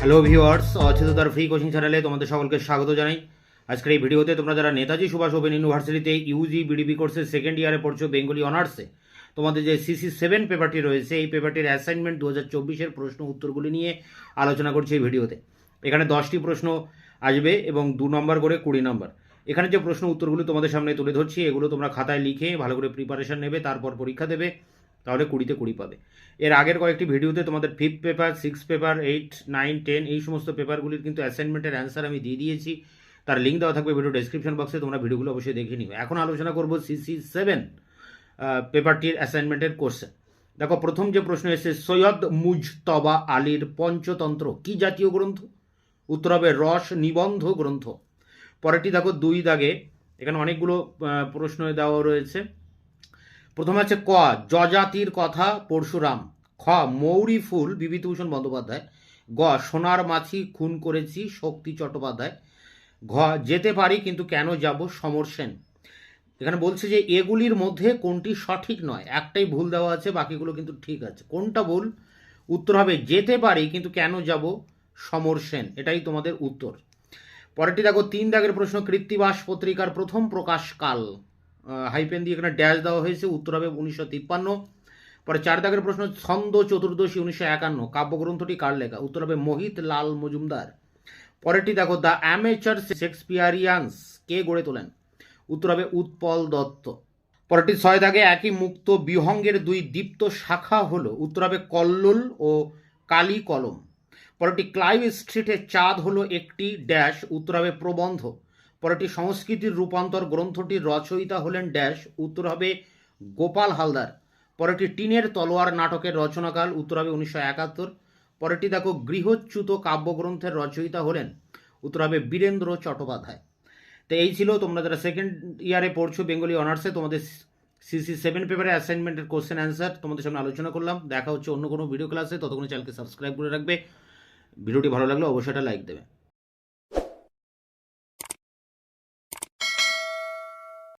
Hello viewers, অচেততার free coaching চ্যানেলে তোমাদের সকলকে স্বাগত জানাই। আজকের এই ভিডিওতে তোমরা যারা নেতাজি সুভাষ ওপেন ইউনিভার্সিটিতে ইউজি বিডিবি কোর্সের সেকেন্ড ইয়ারে পড়ছো বেঙ্গলি অনার্সে, তোমাদের যে CC7 পেপারটি রয়েছে এই পেপারটির অ্যাসাইনমেন্ট 2024-এর প্রশ্ন উত্তরগুলি নিয়ে আলোচনা করছি এই ভিডিওতে। এখানে 10টি প্রশ্ন আসবে এবং 2 নম্বর করে 20 নম্বর। এখানে যে প্রশ্ন উত্তরগুলো তোমাদের সামনে তুলে ধরছি এগুলো তোমরা খাতায় লিখে ভালো করে প্রিপারেশন নেবে, তারপর পরীক্ষা দেবে, তাহলে 20-তে 20 পাবে। এর আগের কয়েকটি ভিডিওতে তোমাদের 5th পেপার, 6th পেপার, 8, 9, 10 এই সমস্ত পেপারগুলির কিন্তু অ্যাসাইনমেন্টের অ্যান্সার আমি দিয়ে দিয়েছি। তার লিঙ্ক দেওয়া থাকবে ভিডিও ডেসক্রিপশন বক্সে, তোমরা ভিডিওগুলো অবশ্যই দেখে নিবে। এখন আলোচনা করব CC7 পেপারটির অ্যাসাইনমেন্টের কোশ্চেন। দেখো, প্রথম যে প্রশ্ন এসেছে, সৈয়দ মুজতবা আলীর পঞ্চতন্ত্র কি জাতীয় গ্রন্থ? উত্তর হবে রস নিবন্ধ গ্রন্থ। পরেরটি দেখো 2 দাগে, এখানে অনেকগুলো প্রশ্ন দেওয়া রয়েছে। প্রথমে আছে ক, যজাতির কথা পরশুরাম। খ, মৌরি ফুল বিভূতিভূষণ বন্দ্যোপাধ্যায়। গ, সোনার মাছি খুন করেছি শক্তি চট্টোপাধ্যায়। ঘ, যেতে পারি কিন্তু কেন যাব সমর সেন। এখানে বলছে যে এগুলির মধ্যে কোনটি সঠিক নয়, একটাই ভুল দেওয়া আছে, বাকিগুলো কিন্তু ঠিক আছে। কোনটা ভুল? উত্তর হবে যেতে পারি কিন্তু কেন যাব সমর সেন, এটাই তোমাদের উত্তর। পরেরটি দেখো 3 দাগের প্রশ্ন, কৃত্তিবাস পত্রিকার প্রথম প্রকাশকাল, হাইপেন দিয়ে এখানে ড্যাশ দেওয়া হয়েছে, উত্তর হবে 1953। পরে 4 দাগের প্রশ্ন, ছন্দ চতুর্দশী 1951 কাব্যগ্রন্থটি কার লেখা? উত্তর হবে মোহিত লাল মজুমদার। পরেরটি দেখো, দ্য অ্যামেচার শেক্সপিয়ারিয়ান্স কে গড়ে তোলেন? উত্তর হবে উৎপল দত্ত। পরেরটি 6 দাগে, একই মুক্ত বিহঙ্গের 2 দীপ্ত শাখা হলো? উত্তর হবে কল্লোল ও কালী কলম। পরেরটি ক্লাইভ স্ট্রিটের চাঁদ হলো একটি ড্যাশ, উত্তর হবে প্রবন্ধ। পরেরটি সংস্কৃতির রূপান্তর গ্রন্থটির রচয়িতা হলেন ড্যাশ, উত্তর হবে গোপাল হালদার। পরেরটি টিনের তলোয়ার নাটকের রচনাকাল, উত্তর হবে 1971। পরেরটি দেখো, গৃহচ্যুত কাব্যগ্রন্থের রচয়িতা হলেন? উত্তর হবে বীরেন্দ্র চট্টোপাধ্যায়। তো এই ছিল, তোমরা যারা সেকেন্ড ইয়ারে পড়ছো বেঙ্গলি অনার্সে, তোমাদের CC7 পেপারে অ্যাসাইনমেন্টের কোশ্চেন অ্যান্সার তোমাদের সামনে আলোচনা করলাম। দেখা হচ্ছে অন্য কোনো ভিডিও ক্লাসে, ততক্ষণ চ্যানেলকে সাবস্ক্রাইব করে রাখবে। ভিডিওটি ভালো লাগলে অবশ্যই একটা লাইক দেবে।